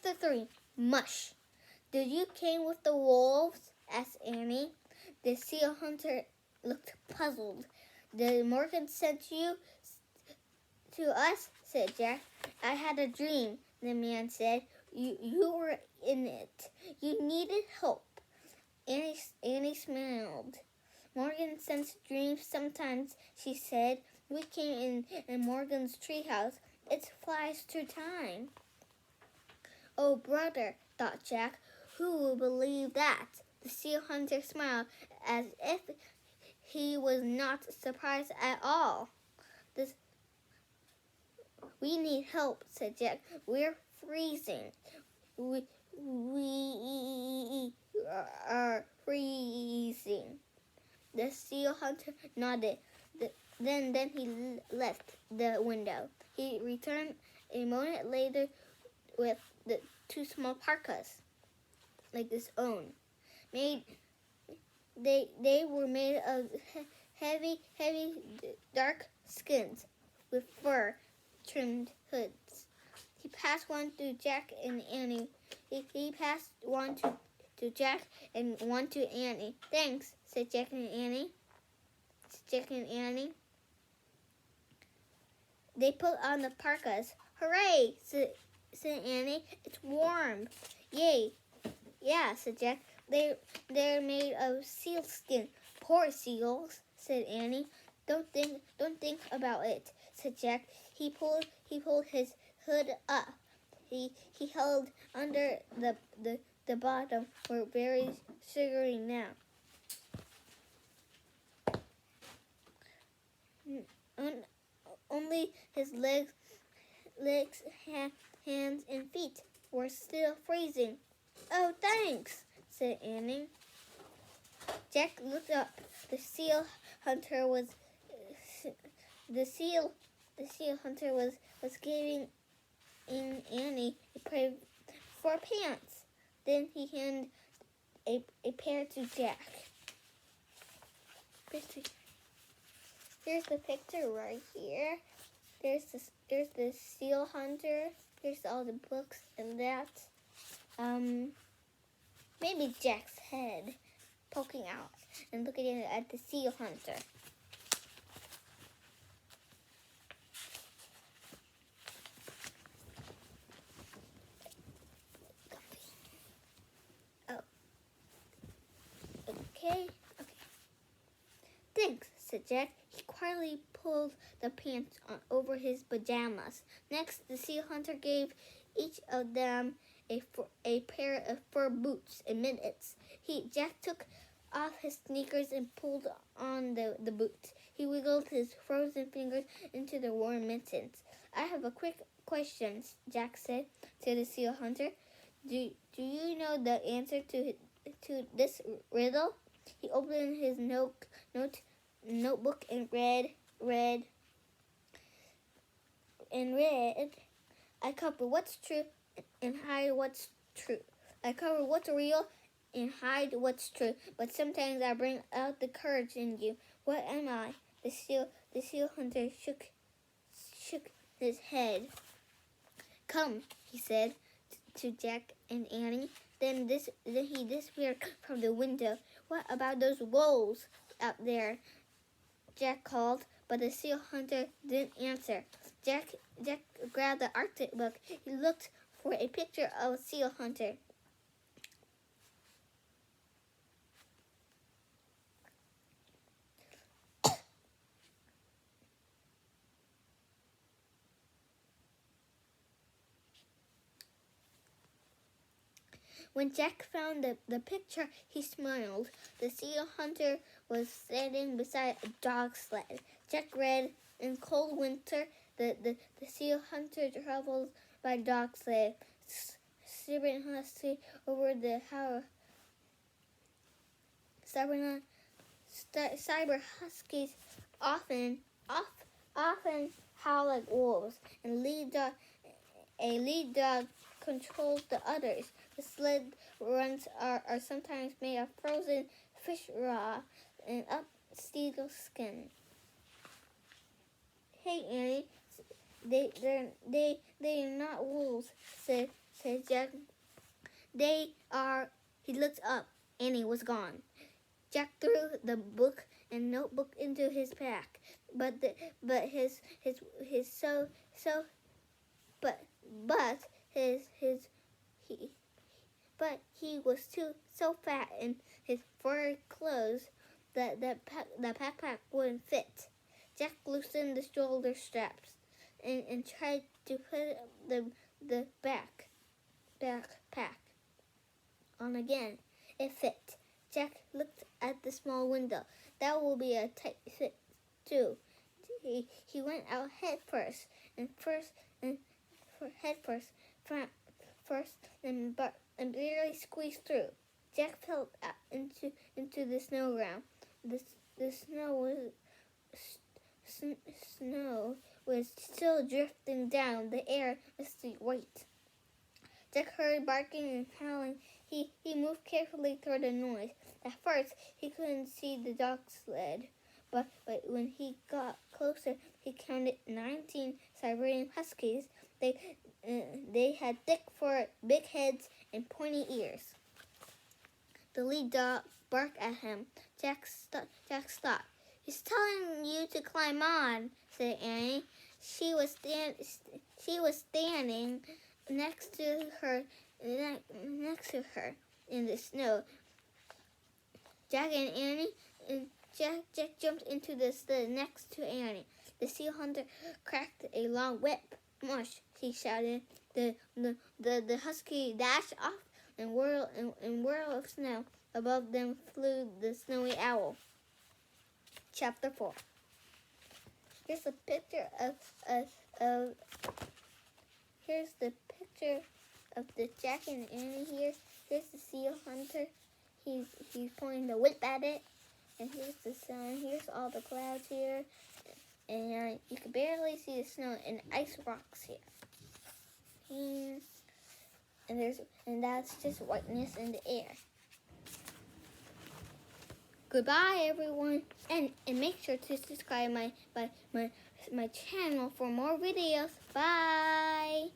Chapter 3, Mush. Did you came with the wolves? Asked Annie. The seal hunter looked puzzled. Did Morgan send you to us? Said Jack. I had a dream, the man said. You were in it. You needed help. Annie smiled. Morgan sends dreams sometimes, she said. We came in Morgan's treehouse. It flies through time. Oh, brother, thought Jack. Who will believe that? The seal hunter smiled as if he was not surprised at all. We need help, said Jack. We're freezing. We are freezing. The seal hunter nodded. Then he left the window. He returned a moment later with the 2 small parkas, like his own. They were made of heavy, dark skins with fur trimmed hoods. He passed one to Jack and Annie. He passed one to Jack and one to Annie. Thanks, said Jack and Annie. They put on the parkas. Hooray, said Annie. It's warm. Yay. Yeah, said Jack. They're made of seal skin. Poor seals, said Annie. Don't think about it, said Jack. He pulled his hood up. He held under the bottom. We're very sugary now. Only his legs, hands, and feet were still freezing. Oh, thanks, said Annie. Jack looked up. The seal hunter was giving in Annie a pair for pants. Then he handed a pair to Jack. Here's the picture right here. There's the seal hunter. There's all the books and that. Maybe Jack's head poking out and looking at the seal hunter. Oh. Okay. Thanks, said Jack. He quietly pulled the pants on over his pajamas. Next, the seal hunter gave each of them a pair of fur boots and mittens. Jack took off his sneakers and pulled on the boots. He wiggled his frozen fingers into the warm mittens. I have a quick question, Jack said to the seal hunter. Do you know the answer to this riddle? He opened his notebook and read. I cover what's true and hide what's true. I cover what's real and hide what's true. But sometimes I bring out the courage in you. What am I? The seal hunter shook his head. Come, he said to Jack and Annie. Then he disappeared from the window. What about those wolves out there? Jack called, but the seal hunter didn't answer. Jack grabbed the Arctic book. He looked for a picture of a seal hunter. When Jack found the picture, he smiled. The seal hunter was standing beside a dog sled. Jack read, in cold winter, the seal hunter travels by dog sled, stubborn husky over the cyber huskies often howl like wolves, and a lead dog controls the others. The sled runs are sometimes made of frozen fish raw and up seal skin. Hey, Annie, they're not wolves, said said Jack. They are. He looked up. Annie was gone. Jack threw the book and notebook into his pack, but the, but his so so but his he but he was so fat in his furry clothes that the backpack wouldn't fit. Jack loosened the shoulder straps and tried to put the backpack on again. It fit. Jack looked at the small window. That will be a tight fit too. He went out head first and barely squeezed through. Jack fell out into the snow ground. The snow was still drifting down. The air misty white. Jack heard barking and howling. He moved carefully toward the noise. At first, he couldn't see the dog sled, but when he got closer, he counted 19 Siberian Huskies. They had thick fur, big heads, and pointy ears. The lead dog barked at him. Jack stopped. "He's telling you to climb on," said Annie. She was standing next to her in the snow. Jack jumped into the sled next to Annie. The seal hunter cracked a long whip. "Mush!" he shouted. The husky dashed off and whirl of snow. Above them flew the snowy owl. Chapter 4. Here's a picture here's the picture of the Jack and Annie here. Here's the seal hunter. He's pointing the whip at it. And here's the sun. Here's all the clouds here. And you can barely see the snow and ice rocks here. And that's just whiteness in the air. Goodbye, everyone, and make sure to subscribe my channel for more videos. Bye.